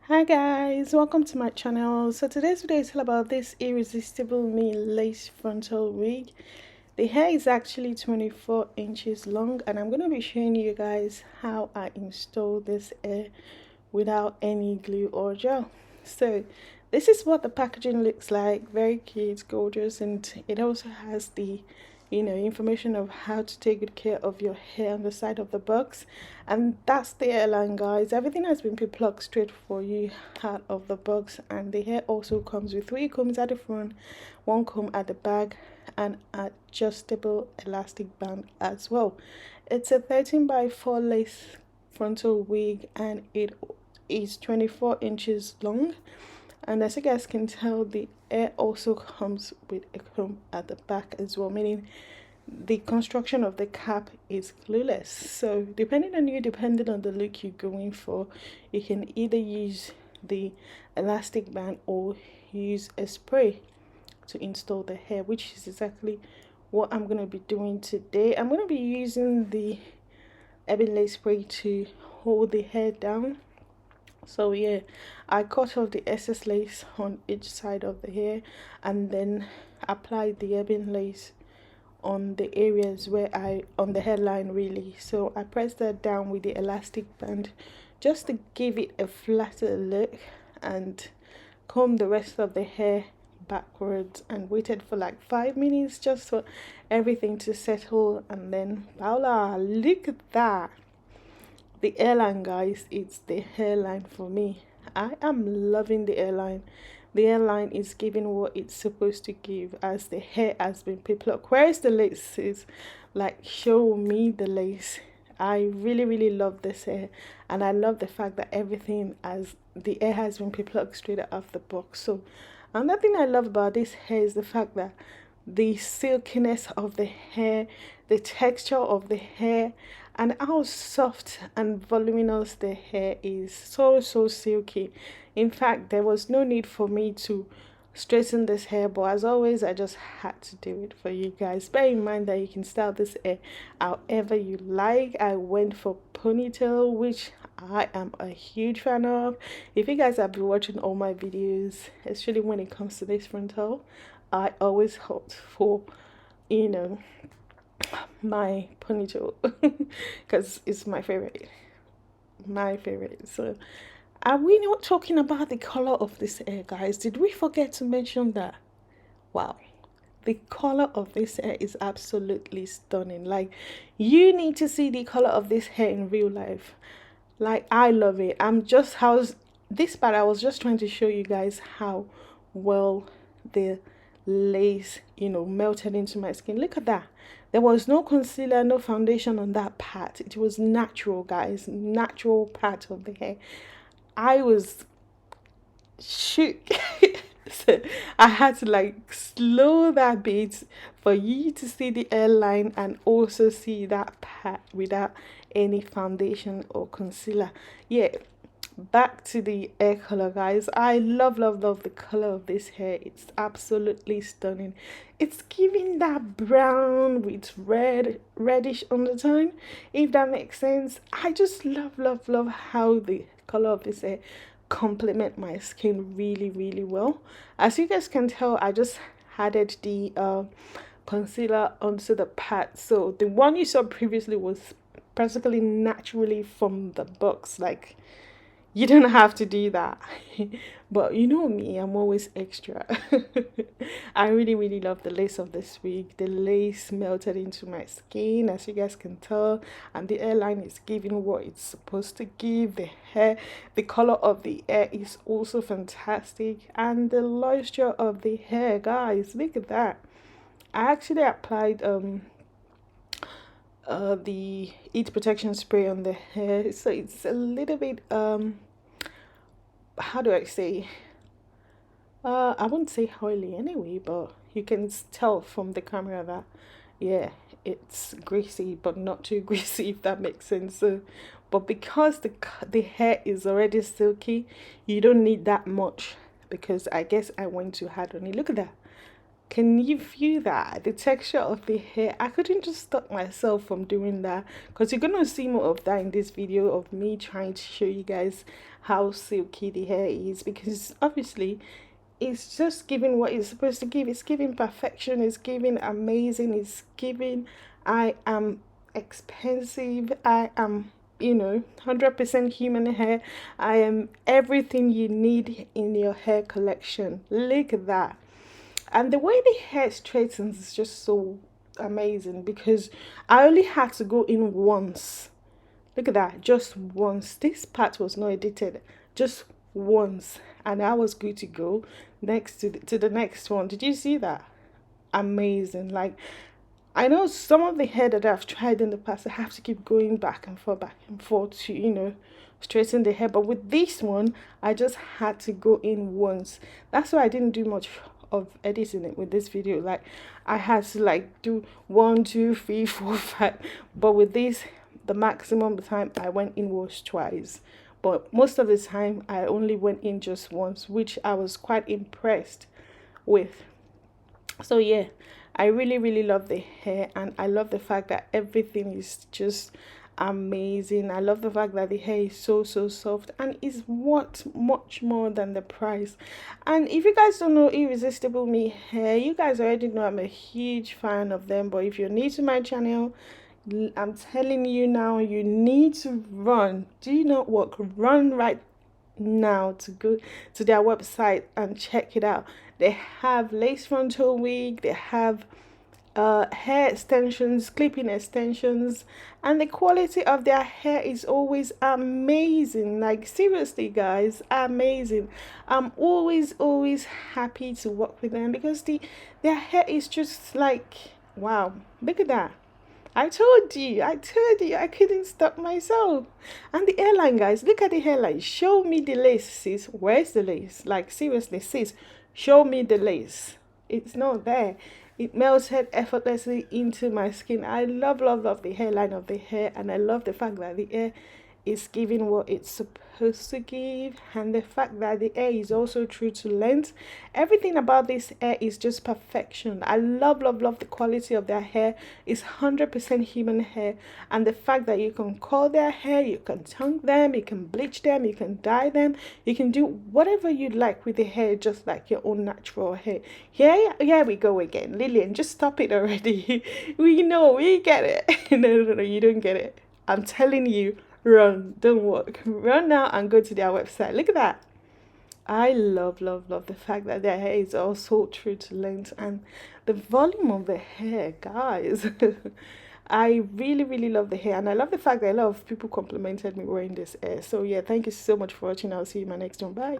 Hi guys, welcome to my channel. So today's video is all about this Irresistible Me lace frontal wig. The hair is actually 24 inches long, and I'm going to be showing you guys how I install this hair without any glue or gel. So this is what the packaging looks like. Very cute, gorgeous, and it also has the information of how to take good care of your hair on the side of the box. And that's the hairline, guys. Everything has been plucked straight for you out of the box, and the hair also comes with 3 combs at the front, 1 comb at the back, and adjustable elastic band as well. It's a 13 by 4 lace frontal wig, and it is 24 inches long. And as you guys can tell, the hair also comes with a comb at the back as well, meaning the construction of the cap is glueless. So depending on you, depending on the look you're going for, you can either use the elastic band or use a spray to install the hair, which is exactly what I'm going to be doing today. I'm going to be using the ebony lace spray to hold the hair down. So yeah, I cut off the excess lace on each side of the hair and then applied the ebony lace on the areas where on the hairline really. So I pressed that down with the elastic band just to give it a flatter look, and combed the rest of the hair backwards and waited for like 5 minutes just for everything to settle. And then voila, look at that. The hairline, guys, it's the hairline for me. I am loving the hairline. The hairline is giving what it's supposed to give, as the hair has been plucked. Where is the lace? Is like, show me the lace. I really love this hair, and I love the fact that everything as the hair has been plucked straight out of the box. So another thing I love about this hair is the fact that the silkiness of the hair, the texture of the hair, and how soft and voluminous the hair is. So silky. In fact, there was no need for me to straighten this hair, but as always, I just had to do it for you guys. Bear in mind that you can style this hair however you like. I went for ponytail, which I am a huge fan of. If you guys have been watching all my videos, especially when it comes to this frontal, I always opt for my ponytail because it's my favorite. So are we not talking about the color of this hair, guys? Did we forget to mention that? Wow, the color of this hair is absolutely stunning. Like, you need to see the color of this hair in real life. Like, I love it. This part I was just trying to show you guys how well the lace melted into my skin. Look at that. There was no concealer, no foundation on that part. It was natural, guys. Natural part of the hair. I was shook. So I had to like slow that bit for you to see the hairline and also see that part without any foundation or concealer. Yeah, back to the hair color, guys. I love the color of this hair. It's absolutely stunning. It's giving that brown with reddish undertone, if that makes sense. I just love how the color of this hair complement my skin really well. As you guys can tell, I just added the concealer onto the pad. So the one you saw previously was practically naturally from the box. Like, you don't have to do that. But you know me, I'm always extra. I really love the lace of this wig. The lace melted into my skin, as you guys can tell, and the hairline is giving what it's supposed to give. The color of the hair is also fantastic, and the luster of the hair, guys, look at that. I actually applied the heat protection spray on the hair, so it's a little bit how do I say, I wouldn't say oily anyway, but you can tell from the camera that yeah, it's greasy but not too greasy, if that makes sense. So but because the hair is already silky, you don't need that much, because I guess I went too hard on it. Look at that. Can you feel that? The texture of the hair. I couldn't just stop myself from doing that, because you're gonna see more of that in this video of me trying to show you guys how silky the hair is, because obviously it's just giving what it's supposed to give. It's giving perfection, it's giving amazing, it's giving I am expensive, I am, you know, 100% human hair. I am everything you need in your hair collection. Look at that. And the way the hair straightens is just so amazing, because I only had to go in once. Look at that, just once. This part was not edited, just once, and I was good to go next to the next one. Did you see that? Amazing. Like, I know some of the hair that I've tried in the past, I have to keep going back and forth to, you know, straighten the hair. But with this one, I just had to go in once. That's why I didn't do much of editing it with this video. Like, I had to like do 1, 2, 3, 4, 5. But with this, the maximum time I went in was twice. But most of the time, I only went in just once, which I was quite impressed with. So yeah, I really love the hair, and I love the fact that everything is just amazing. I love the fact that the hair is so soft, and is what much more than the price. And if you guys don't know Irresistibleme Hair, you guys already know I'm a huge fan of them. But if you're new to my channel, I'm telling you now, you need to run. Do not walk, run right now to go to their website and check it out. They have lace frontal wig, they have hair extensions, clipping extensions, and the quality of their hair is always amazing. Like, seriously guys, amazing. I'm always happy to work with them, because their hair is just like, wow. Look at that. I told you, I couldn't stop myself. And the hairline, guys, look at the hairline. Show me the lace, sis. Where's the lace? Like, seriously, sis, show me the lace. It's not there. It melted effortlessly into my skin. I love the hairline of the hair, and I love the fact that the hair is giving what it's supposed to give, and the fact that the hair is also true to length. Everything about this hair is just perfection. I love the quality of their hair. It's 100% human hair, and the fact that you can curl their hair, you can tongue them, you can bleach them, you can dye them, you can do whatever you like with the hair, just like your own natural hair. Here we go again. Lillian, just stop it already. We know, we get it. No, you don't get it. I'm telling you, run, don't walk. Run now and go to their website. Look at that. I love the fact that their hair is also true to length, and the volume of the hair, guys. I really love the hair, and I love the fact that a lot of people complimented me wearing this hair. So yeah, thank you so much for watching. I'll see you in my next one. Bye.